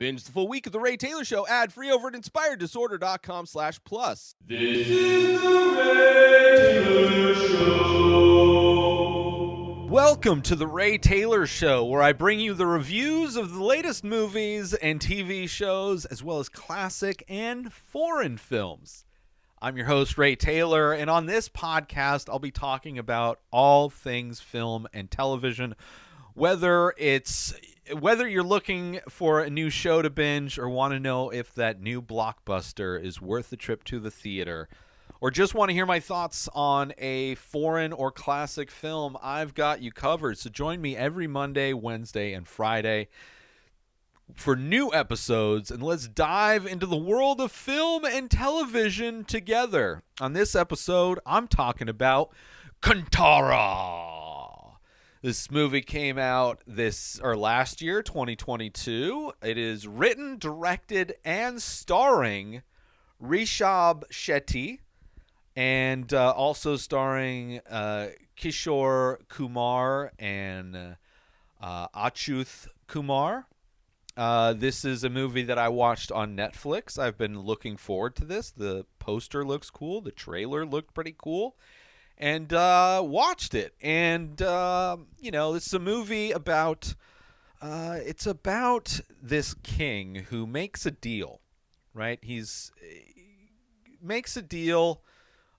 Binge the full week of The Ray Taylor Show ad-free over at inspireddisorder.com/plus. This is The Ray Taylor Show. Welcome to The Ray Taylor Show, where I bring you the reviews of the latest movies and TV shows, as well as classic and foreign films. I'm your host, Ray Taylor, and on this podcast, I'll be talking about all things film and television, whether you're looking for a new show to binge or want to know if that new blockbuster is worth the trip to the theater, or just want to hear my thoughts on a foreign or classic film, I've got you covered. So join me every Monday, Wednesday, and Friday for new episodes, and let's dive into the world of film and television together. On this episode, I'm talking about Kantara. This movie came out last year, 2022. It is written, directed, and starring Rishab Shetty, and also starring Kishore Kumar and Achyuth Kumar. This is a movie that I watched on Netflix. I've been looking forward to this. The poster looks cool. The trailer looked pretty cool. And watched it. And, this is a movie about, it's about this king who makes a deal, right? Makes a deal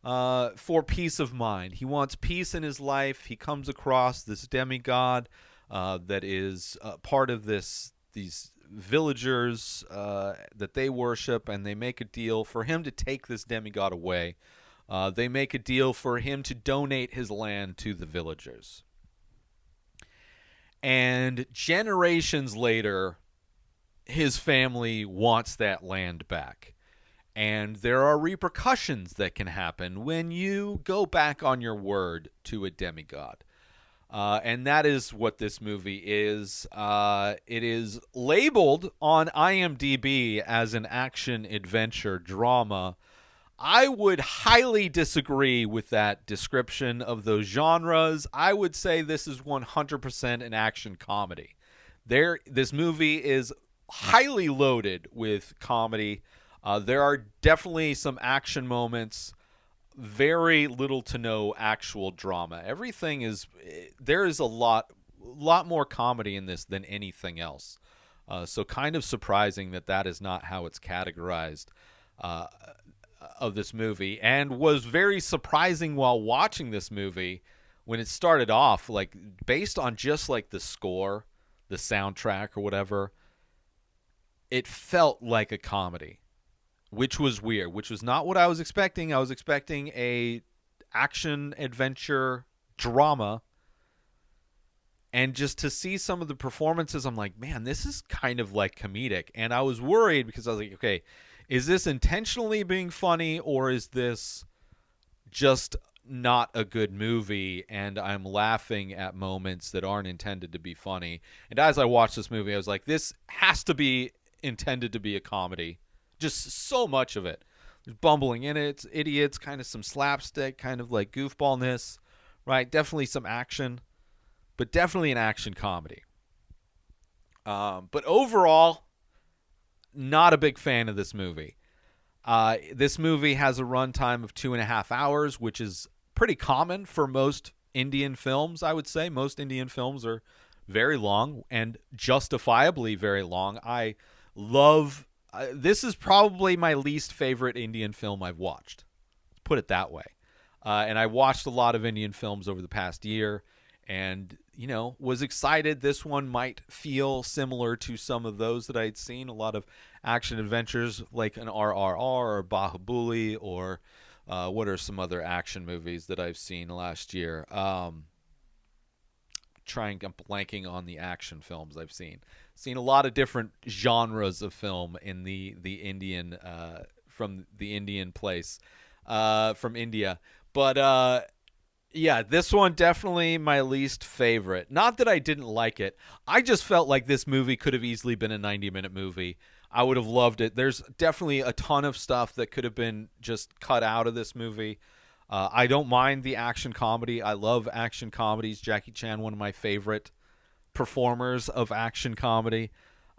for peace of mind. He wants peace in his life. He comes across this demigod that is part of these villagers that they worship, and they make a deal for him to take this demigod away. They make a deal for him to donate his land to the villagers. And generations later, his family wants that land back. And there are repercussions that can happen when you go back on your word to a demigod. And that is what this movie is. It is labeled on IMDb as an action-adventure drama. I would highly disagree with that description of those genres. I would say this is 100% an action comedy. This movie is highly loaded with comedy. There are definitely some action moments. Very little to no actual drama. There is a lot more comedy in this than anything else. So kind of surprising that is not how it's categorized of this movie, and was very surprising while watching this movie when it started off, like based on just like the score, the soundtrack or whatever, it felt like a comedy. Which was weird, which was not what I was expecting. I was expecting a action-adventure drama. And just to see some of the performances, I'm like, man, this is kind of like comedic. And I was worried because I was like, okay, is this intentionally being funny, or is this just not a good movie and I'm laughing at moments that aren't intended to be funny? And as I watched this movie, I was like, this has to be intended to be a comedy. Just so much of it. There's bumbling in it, it's idiots, kind of some slapstick, kind of like goofballness, right? Definitely some action, but definitely an action comedy. But overall, not a big fan of this movie. This movie has a runtime of 2.5 hours, which is pretty common for most Indian films, I would say. Most Indian films are very long, and justifiably very long. This is probably my least favorite Indian film I've watched. Let's put it that way. And I watched a lot of Indian films over the past year, and was excited this one might feel similar to some of those that I'd seen. A lot of action adventures like an RRR or Bahubali, or what are some other action movies that I've seen last year? I'm blanking on the action films I've seen. Seen a lot of different genres of film in the Indian from the Indian place from India, but yeah, this one definitely my least favorite. Not that I didn't like it. I just felt like this movie could have easily been a 90-minute movie. I would have loved it. There's definitely a ton of stuff that could have been just cut out of this movie. I don't mind the action comedy. I love action comedies. Jackie Chan, one of my favorite performers of action comedy.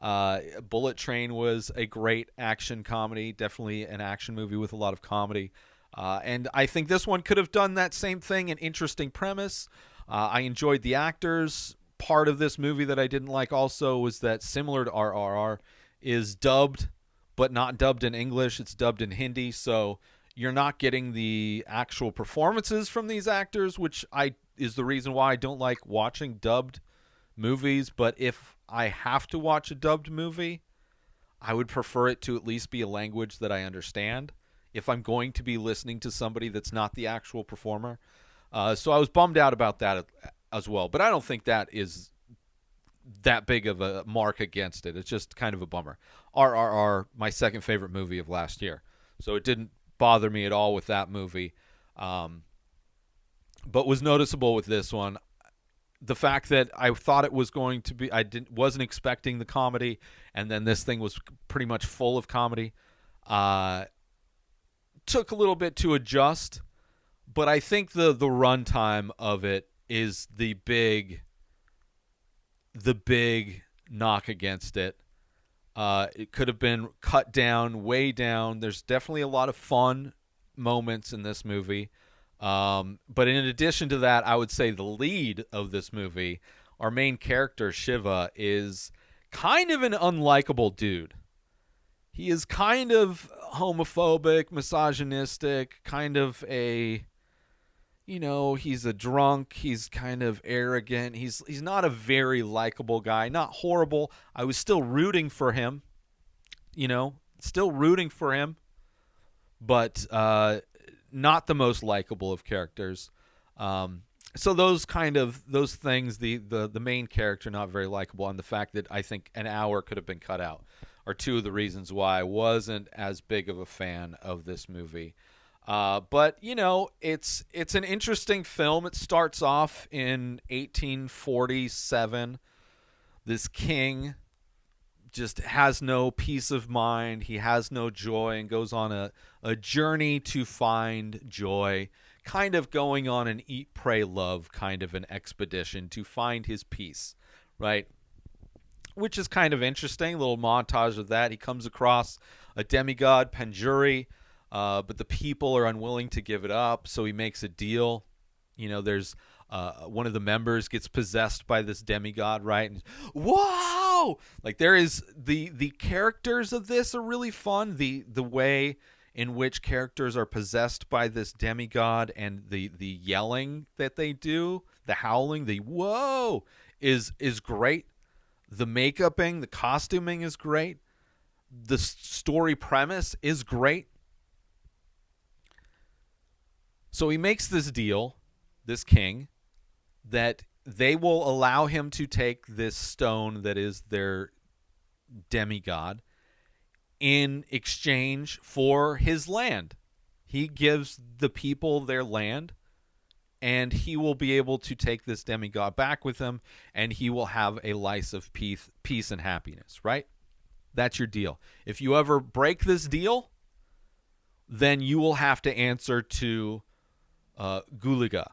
Bullet Train was a great action comedy, definitely an action movie with a lot of comedy. And I think this one could have done that same thing, an interesting premise. I enjoyed the actors. Part of this movie that I didn't like also was that, similar to RRR, is dubbed, but not dubbed in English. It's dubbed in Hindi, so you're not getting the actual performances from these actors, which is the reason why I don't like watching dubbed movies. But if I have to watch a dubbed movie, I would prefer it to at least be a language that I understand if I'm going to be listening to somebody that's not the actual performer. So I was bummed out about that as well. But I don't think that is that big of a mark against it. It's just kind of a bummer. RRR, my second favorite movie of last year. So it didn't bother me at all with that movie. But was noticeable with this one. The fact that I thought it was going to be, wasn't expecting the comedy, and then this thing was pretty much full of comedy. Took a little bit to adjust, but I think the runtime of it is the big knock against it. It could have been cut down, way down. There's definitely a lot of fun moments in this movie. But in addition to that, I would say the lead of this movie, our main character, Shiva, is kind of an unlikable dude. He is kind of homophobic, misogynistic, kind of a, he's a drunk. He's kind of arrogant. He's not a very likable guy. Not horrible. I was still rooting for him, but not the most likable of characters. So those things, the main character not very likable, and the fact that I think an hour could have been cut out are two of the reasons why I wasn't as big of a fan of this movie. But it's an interesting film. It starts off in 1847. This king just has no peace of mind. He has no joy, and goes on a journey to find joy, kind of going on an eat, pray, love kind of an expedition to find his peace, right? Which is kind of interesting. A little montage of that. He comes across a demigod, Panjuri, but the people are unwilling to give it up, so he makes a deal. There's one of the members gets possessed by this demigod, right? And whoa! Like, there is the characters of this are really fun. The way in which characters are possessed by this demigod, and the yelling that they do, the howling, the whoa is great. The makeuping, the costuming is great. The story premise is great. So he makes this deal, this king, that they will allow him to take this stone that is their demigod in exchange for his land. He gives the people their land, and he will be able to take this demigod back with him, and he will have a life of peace and happiness, right? That's your deal. If you ever break this deal, then you will have to answer to Gulaga,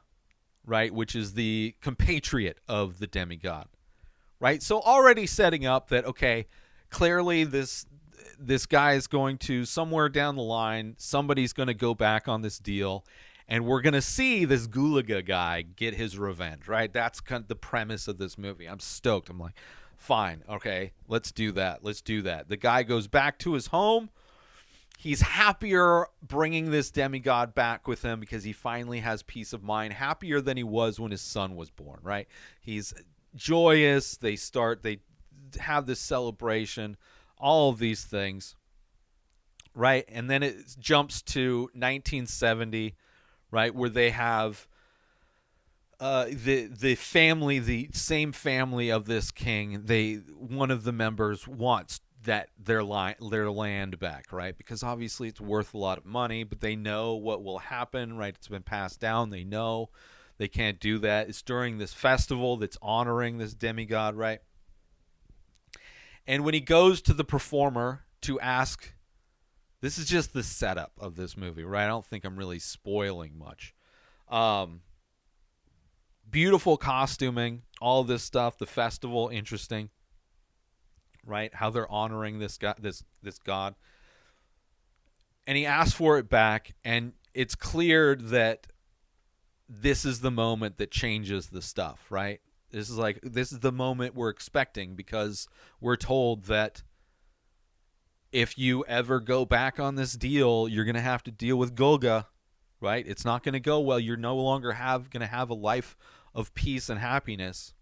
right? Which is the compatriot of the demigod, right? So already setting up that, okay, clearly this guy is going to, somewhere down the line, somebody's going to go back on this deal, and we're going to see this Gulaga guy get his revenge, right? That's kind of the premise of this movie. I'm stoked. I'm like, fine, okay, let's do that. The guy goes back to his home. He's happier bringing this demigod back with him because he finally has peace of mind, happier than he was when his son was born, right? He's joyous. They have this celebration, all of these things, right? And then it jumps to 1970, right, where they have the family, the same family of this king. One of the members wants their land back, right? Because obviously it's worth a lot of money, but they know what will happen, right? It's been passed down. They know they can't do that. It's during this festival that's honoring this demigod, right? And when he goes to the performer to ask, this is just the setup of this movie, right? I don't think I'm really spoiling much. Beautiful costuming, all this stuff, the festival, interesting. right? How they're honoring this god, this god. And he asks for it back, and it's clear that this is the moment that changes the stuff, right? This is the moment we're expecting, because we're told that if you ever go back on this deal, you're going to have to deal with Golga, right? It's not going to go well. You're no longer going to have a life of peace and happiness.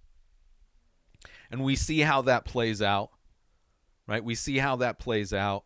And we see how that plays out, right? We see how that plays out.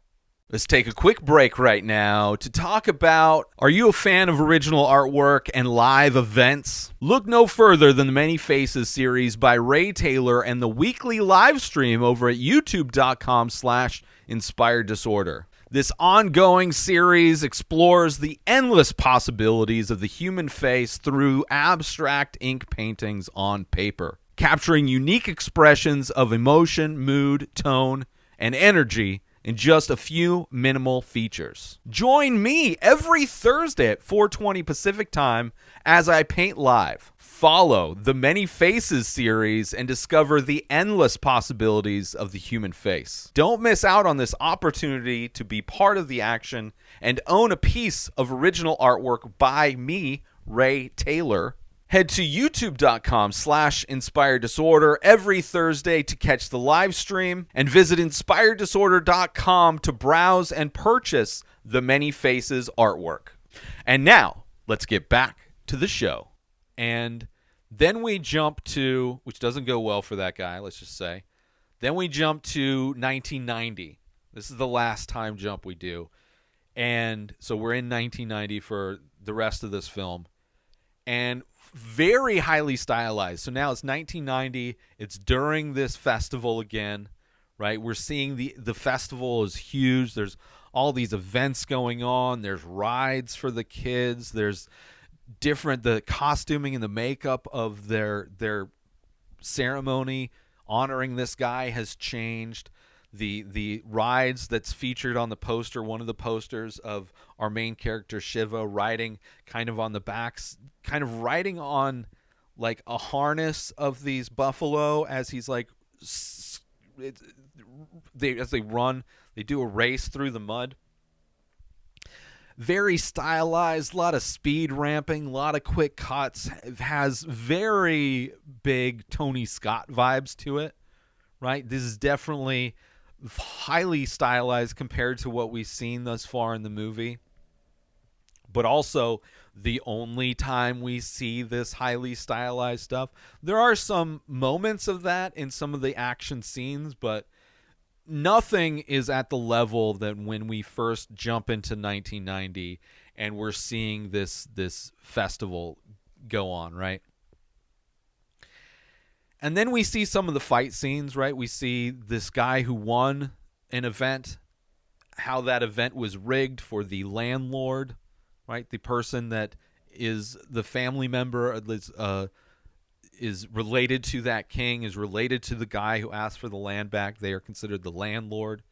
Let's take a quick break right now to talk about, are you a fan of original artwork and live events? Look no further than the Many Faces series by Ray Taylor and the weekly live stream over at youtube.com/inspired disorder. This ongoing series explores the endless possibilities of the human face through abstract ink paintings on paper, capturing unique expressions of emotion, mood, tone, and energy in just a few minimal features. Join me every Thursday at 4:20 Pacific Time as I paint live. Follow the Many Faces series and discover the endless possibilities of the human face. Don't miss out on this opportunity to be part of the action and own a piece of original artwork by me, Ray Taylor. Head to youtube.com/inspired disorder every Thursday to catch the live stream, and visit inspireddisorder.com to browse and purchase the Many Faces artwork. And now, let's get back to the show. And then we jump to, which doesn't go well for that guy, let's just say. Then we jump to 1990. This is the last time jump we do. And so we're in 1990 for the rest of this film. And very highly stylized. So now it's 1990. It's during this festival again, right? We're seeing the festival is huge. There's all these events going on. There's rides for the kids. There's the costuming and the makeup of their ceremony honoring this guy has changed. The rides that's featured on the poster, one of the posters of our main character Shiva riding kind of on the backs, kind of riding on like a harness of these buffalo as he's like, as they run, they do a race through the mud. Very stylized, a lot of speed ramping, a lot of quick cuts. It has very big Tony Scott vibes to it, right? This is definitely highly stylized compared to what we've seen thus far in the movie, but also the only time we see this highly stylized stuff. There are some moments of that in some of the action scenes, but nothing is at the level that when we first jump into 1990 and we're seeing this festival go on, right? And then we see some of the fight scenes, right? We see this guy who won an event, how that event was rigged for the landlord, right? The person that is the family member is related to that king, is related to the guy who asked for the land back. They are considered the landlord.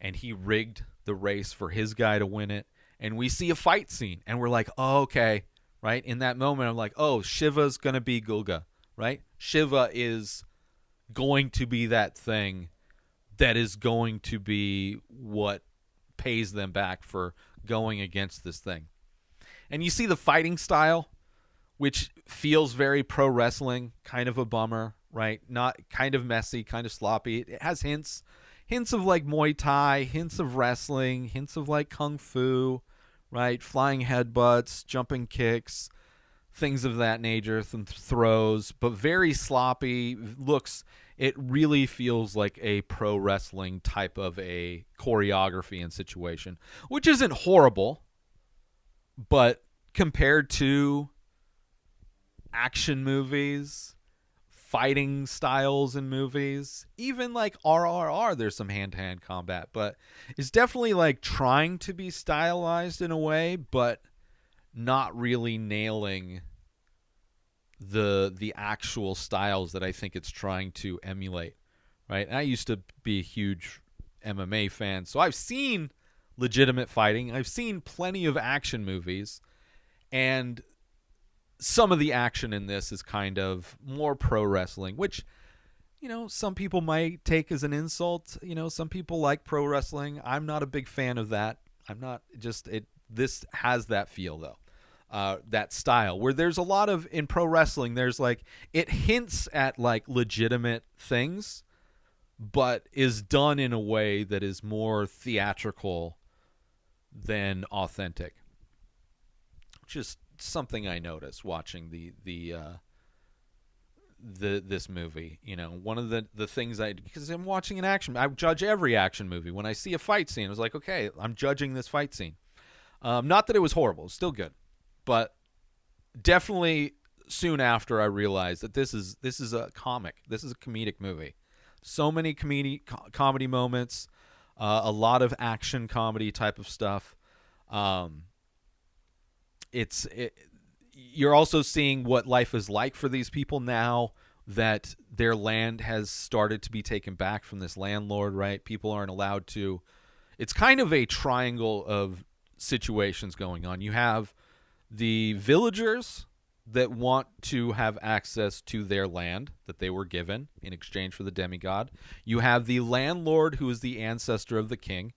And he rigged the race for his guy to win it. And we see a fight scene. And we're like, oh, okay. Right? In that moment, I'm like, oh, Shiva's going to be Gulga. Right? Shiva is going to be that thing that is going to be what pays them back for going against this thing. And you see the fighting style, which feels very pro wrestling, kind of a bummer, right? Not kind of messy, kind of sloppy. It has hints of like Muay Thai, hints of wrestling, hints of like Kung Fu, right? Flying headbutts, jumping kicks, things of that nature, some throws, but very sloppy. It really feels like a pro wrestling type of a choreography and situation, which isn't horrible, but compared to action movies, fighting styles in movies, even like RRR, there's some hand-to-hand combat, but it's definitely like trying to be stylized in a way, but not really nailing the actual styles that I think it's trying to emulate, right? And I used to be a huge MMA fan, so I've seen legitimate fighting. I've seen plenty of action movies, and some of the action in this is kind of more pro wrestling, which some people might take as an insult. Some people like pro wrestling. I'm not a big fan of that. I'm not just it. This has that feel though. That style where there's a lot of in pro wrestling, there's like it hints at like legitimate things, but is done in a way that is more theatrical than authentic. Just something I noticed watching this movie. One of the things because I'm watching an action, I judge every action movie. When I see a fight scene, I was like, okay, I'm judging this fight scene. Not that it was horrible, it's still good, but definitely soon after I realized that this is a comic. This is a comedic movie. So many comedy moments, a lot of action comedy type of stuff. You're also seeing what life is like for these people now that their land has started to be taken back from this landlord, right? People aren't allowed to. It's kind of a triangle of situations going on. You have the villagers that want to have access to their land that they were given in exchange for the demigod. You have the landlord, who is the ancestor of the king,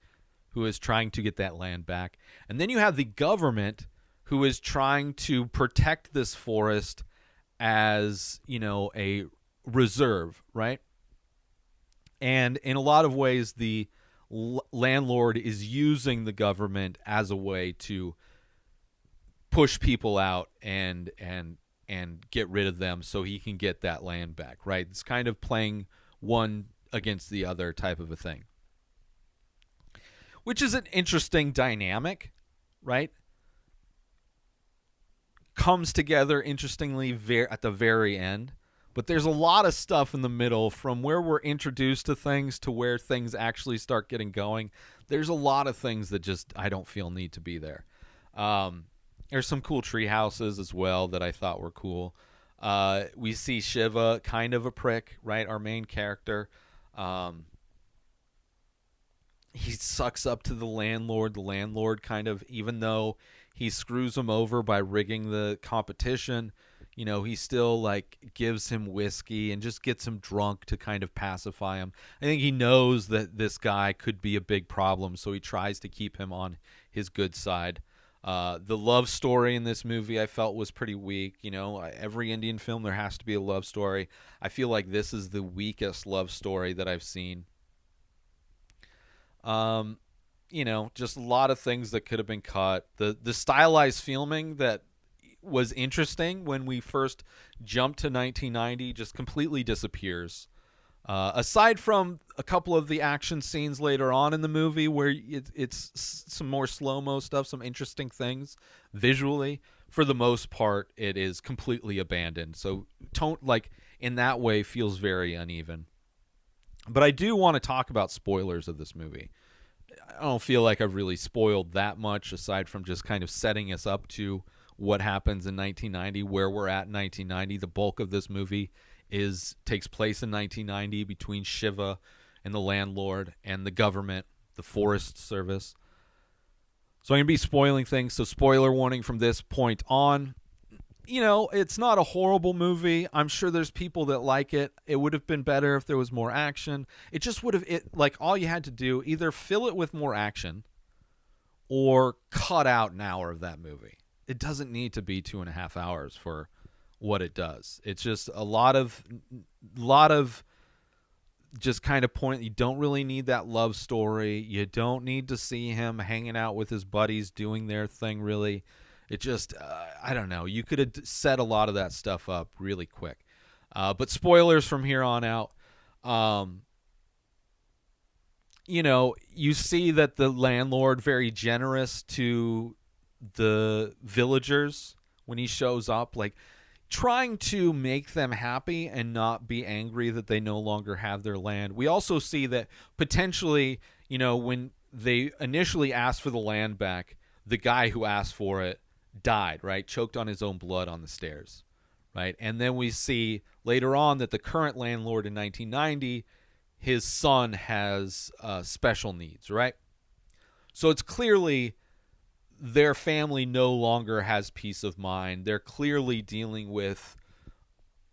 who is trying to get that land back. And then you have the government, who is trying to protect this forest as, a reserve, right? And in a lot of ways, the landlord is using the government as a way to push people out and get rid of them so he can get that land back, right? It's kind of playing one against the other type of a thing, which is an interesting dynamic, right? Comes together interestingly at the very end, but there's a lot of stuff in the middle from where we're introduced to things to where things actually start getting going. There's a lot of things that just I don't feel need to be there. There's some cool tree houses as well that I thought were cool. We see Shiva, kind of a prick, right? Our main character. He sucks up to the landlord. The landlord kind of, even though he screws him over by rigging the competition, he still like gives him whiskey and just gets him drunk to kind of pacify him. I think he knows that this guy could be a big problem, so he tries to keep him on his good side. The love story in this movie I felt was pretty weak. Every Indian film there has to be a love story. I feel like this is the weakest love story that I've seen. Just a lot of things that could have been cut. The stylized filming that was interesting when we first jumped to 1990 just completely disappears. Aside from a couple of the action scenes later on in the movie where it's some more slow-mo stuff, some interesting things visually, for the most part, it is completely abandoned. So tone, like in that way, feels very uneven. But I do want to talk about spoilers of this movie. I don't feel like I've really spoiled that much aside from just kind of setting us up to what happens in 1990, where we're at in 1990. The bulk of this movie takes place in 1990 between Shiva and the landlord and the government, the Forest Service. So I'm going to be spoiling things, so spoiler warning from this point on. It's not a horrible movie. I'm sure there's people that like it. It would have been better if there was more action. It just would have, all you had to do, either fill it with more action or cut out an hour of that movie. It doesn't need to be 2.5 hours for what it does. It's just a lot of just kind of point. You don't really need that love story. You don't need to see him hanging out with his buddies doing their thing, really. It just, I don't know. You could have set a lot of that stuff up really quick. But spoilers from here on out. You see that the landlord very generous to the villagers when he shows up, like trying to make them happy and not be angry that they no longer have their land. We also see that potentially, when they initially asked for the land back, the guy who asked for it died, right? Choked on his own blood on the stairs, right? And then we see later on that the current landlord in 1990, his son has special needs, right? So it's clearly their family no longer has peace of mind. They're clearly dealing with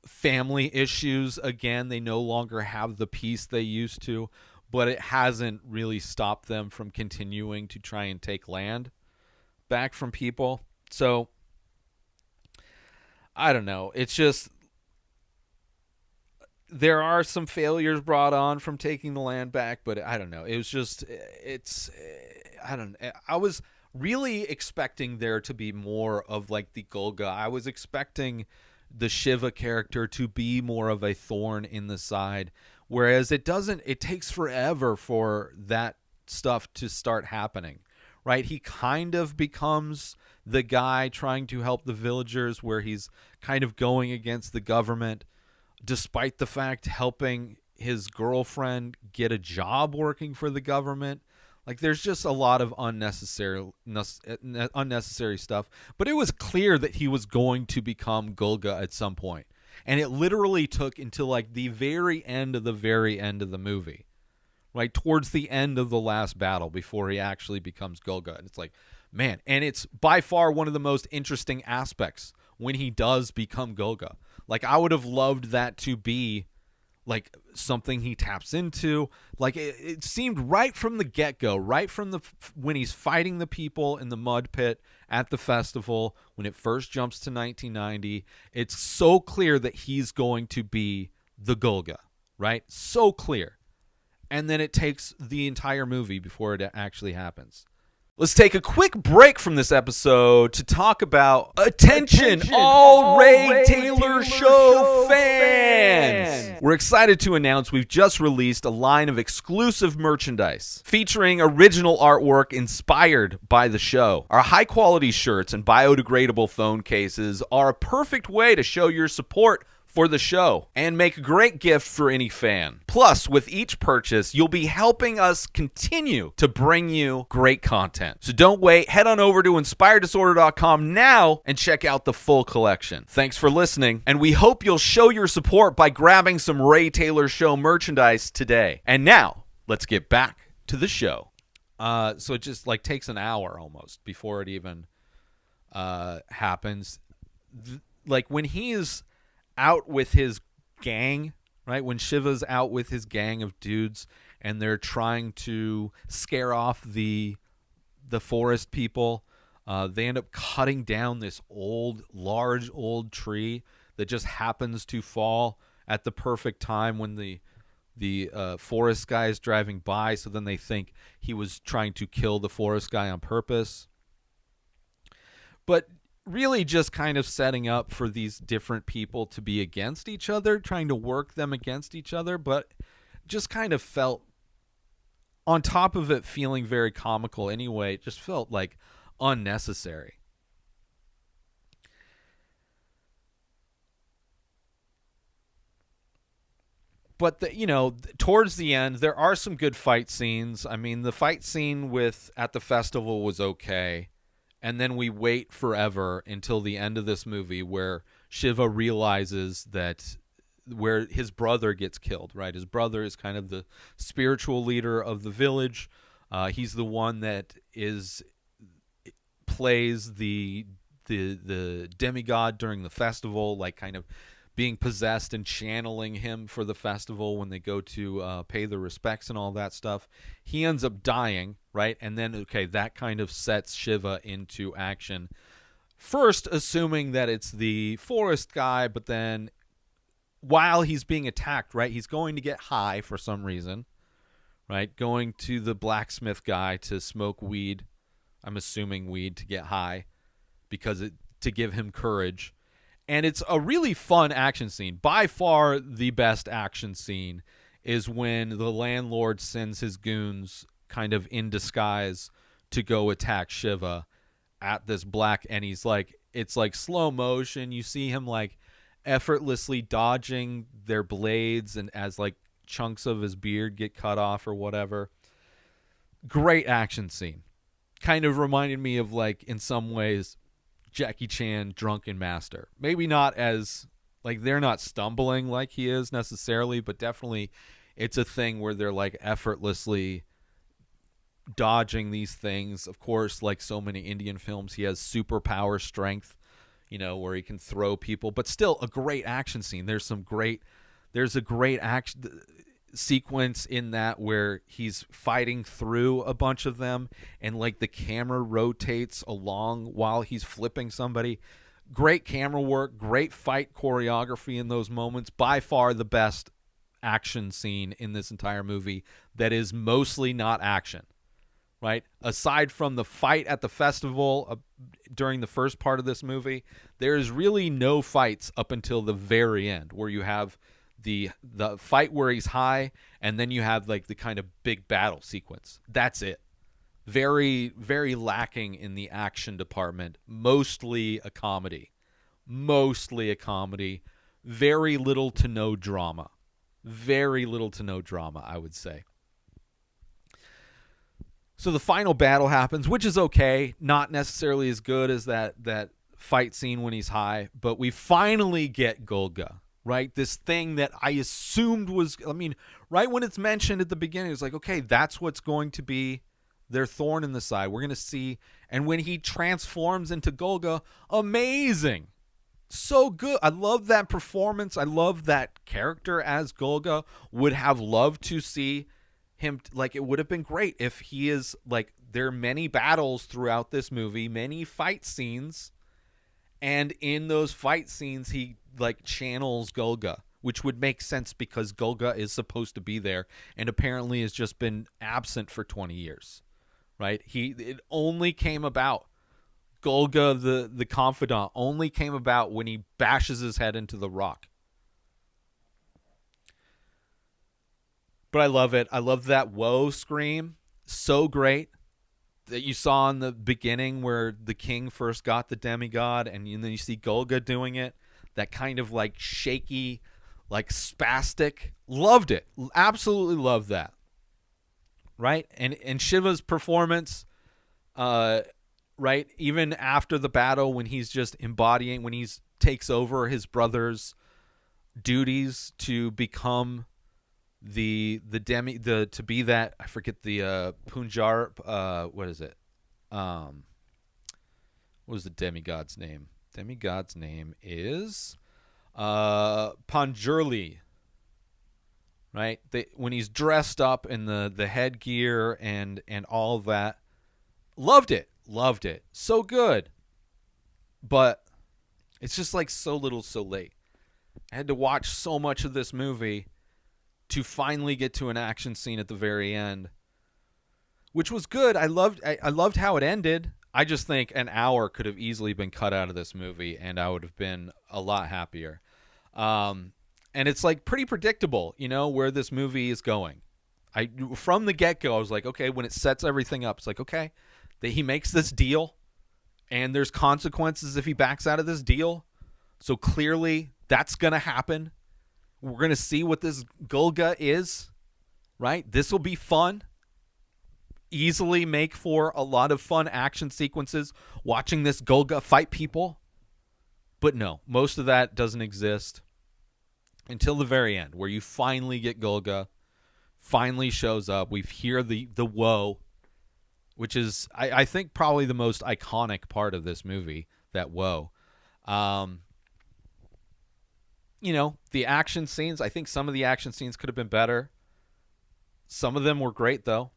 family issues again. They no longer have the peace they used to, but it hasn't really stopped them from continuing to try and take land back from people. So I don't know. It's just there are some failures brought on from taking the land back, but I don't know. It was just I was really expecting there to be more of like the Golga. I was expecting the Shiva character to be more of a thorn in the side, whereas it doesn't. It takes forever for that stuff to start happening, right? He kind of becomes the guy trying to help the villagers, where he's kind of going against the government, despite the fact helping his girlfriend get a job working for the government. Like, there's just a lot of unnecessary stuff. But it was clear that he was going to become Golga at some point. And it literally took until like the very end of the movie, right? Towards the end of the last battle before he actually becomes Golga. And it's like, man, and it's by far one of the most interesting aspects when he does become Golga. Like, I would have loved that to be like something he taps into. Like, it seemed right from the get-go, right from when he's fighting the people in the mud pit at the festival, when it first jumps to 1990, it's so clear that he's going to be the Golga, right? So clear. And then it takes the entire movie before it actually happens. Let's take a quick break from this episode to talk about Attention all Ray Taylor Show fans! We're excited to announce we've just released a line of exclusive merchandise featuring original artwork inspired by the show. Our high-quality shirts and biodegradable phone cases are a perfect way to show your support for the show and make a great gift for any fan. Plus, with each purchase, you'll be helping us continue to bring you great content. So don't wait. Head on over to inspireddisorder.com now and check out the full collection. Thanks for listening, and we hope you'll show your support by grabbing some Ray Taylor Show merchandise today. And now, let's get back to the show. So it just like takes an hour almost before it even happens. Like, when he is out with his gang, right? When Shiva's out with his gang of dudes and they're trying to scare off the forest people, they end up cutting down this large old tree that just happens to fall at the perfect time when the forest guy is driving by. So then they think he was trying to kill the forest guy on purpose. But really just kind of setting up for these different people to be against each other, trying to work them against each other, but just kind of felt, on top of it feeling very comical anyway, it just felt like unnecessary. But, towards the end, there are some good fight scenes. I mean, the fight scene at the festival was okay. And then we wait forever until the end of this movie where Shiva realizes that where his brother gets killed, right? His brother is kind of the spiritual leader of the village. He's the one that plays the demigod during the festival, like kind of being possessed and channeling him for the festival when they go to pay their respects and all that stuff. He ends up dying, right? And then, that kind of sets Shiva into action. First, assuming that it's the forest guy, but then while he's being attacked, right, he's going to get high for some reason, right? Going to the blacksmith guy to smoke weed. I'm assuming weed to get high to give him courage. And it's a really fun action scene. By far the best action scene is when the landlord sends his goons kind of in disguise to go attack Shiva at this and it's like slow motion. You see him like effortlessly dodging their blades and as like chunks of his beard get cut off or whatever. Great action scene. Kind of reminded me of, like, in some ways, Jackie Chan Drunken Master. Maybe not as, like, they're not stumbling like he is necessarily, but definitely it's a thing where they're, like, effortlessly dodging these things. Of course, like so many Indian films, he has superpower strength, where he can throw people, but still a great action scene. There's a great action sequence in that where he's fighting through a bunch of them, and like the camera rotates along while he's flipping somebody. Great camera work, great fight choreography in those moments. By far the best action scene in this entire movie that is mostly not action, right? Aside from the fight at the festival during the first part of this movie, there is really no fights up until the very end, where you have the fight where he's high, and then you have like the kind of big battle sequence. That's it. Very, very lacking in the action department. Mostly a comedy. Very little to no drama. I would say. So the final battle happens, which is okay. Not necessarily as good as that fight scene when he's high, but we finally get Golga, right? This thing that I assumed was, right when it's mentioned at the beginning, it's like, okay, that's what's going to be their thorn in the side. We're going to see. And when he transforms into Golga, amazing. So good. I love that performance. I love that character as Golga. Would have loved to see him, like, it would have been great if he is, like, there are many battles throughout this movie, many fight scenes, and in those fight scenes he, like, channels Golga, which would make sense because Golga is supposed to be there and apparently has just been absent for 20 years, right? It only came about, Golga, the confidant, only came about when he bashes his head into the rock. But I love it. I love that whoa scream. So great. That you saw in the beginning where the king first got the demigod, and then you see Golga doing it. That kind of like shaky, like spastic. Loved it. Absolutely loved that. Right? And Shiva's performance, right? Even after the battle, when he's just embodying, when he takes over his brother's duties to become to be that, I forget the Punjar, what is it? What was the demigod's name? Demigod's name is Panjurli. Right? When he's dressed up in the headgear and all of that. Loved it. So good. But it's just like so little so late. I had to watch so much of this movie to finally get to an action scene at the very end, which was good. I loved how it ended. I just think an hour could have easily been cut out of this movie, and I would have been a lot happier. And it's like pretty predictable, where this movie is going. From the get-go, I was like, okay, when it sets everything up, it's like, okay, that he makes this deal, and there's consequences if he backs out of this deal. So clearly that's going to happen. We're going to see what this Golga is, right? This will be fun. Easily make for a lot of fun action sequences watching this Golga fight people. But no, most of that doesn't exist until the very end, where you finally get Golga, finally shows up. We hear the whoa, which is, I think, probably the most iconic part of this movie, that whoa. The action scenes, I think some of the action scenes could have been better. Some of them were great, though.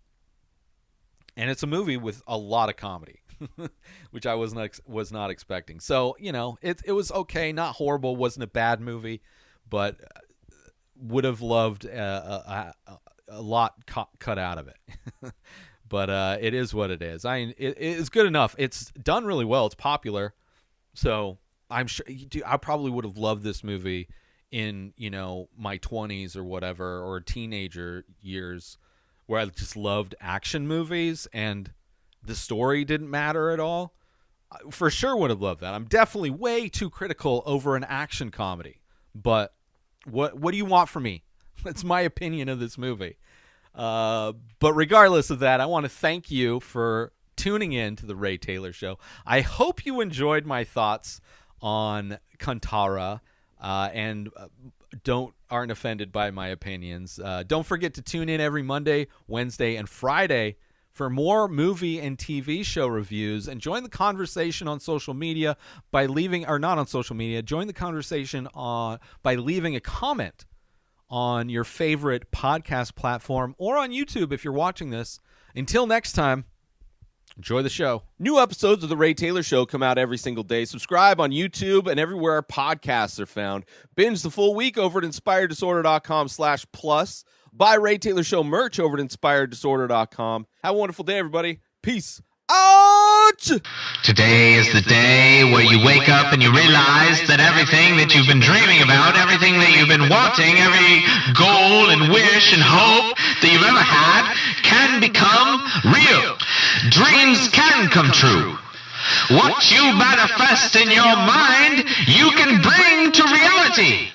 And it's a movie with a lot of comedy, which I was not expecting. So, it was okay, not horrible, wasn't a bad movie, but would have loved a lot cut out of it. But it is what it is. It is good enough. It's done really well. It's popular. So I'm sure I probably would have loved this movie in, my 20s or whatever, or teenager years, where I just loved action movies and the story didn't matter at all. For sure would have loved that. I'm definitely way too critical over an action comedy. But what do you want from me? That's my opinion of this movie. But regardless of that, I want to thank you for tuning in to the Ray Taylor Show. I hope you enjoyed my thoughts on Kantara, and aren't offended by my opinions. Don't forget to tune in every Monday, Wednesday, and Friday for more movie and TV show reviews, and join the conversation on social media by leaving, or not on social media, join the conversation by leaving a comment on your favorite podcast platform or on YouTube if you're watching this. Until next time, enjoy the show. New episodes of The Ray Taylor Show come out every single day. Subscribe on YouTube and everywhere our podcasts are found. Binge the full week over at inspireddisorder.com/plus. Buy Ray Taylor Show merch over at inspireddisorder.com. Have a wonderful day, everybody. Peace out! Today is the day where you wake up and you realize that everything that you've been dreaming about, everything that you've been wanting, every goal and wish and hope that you've ever had can become real. Dreams can come true. What you manifest in your mind, you can bring to reality.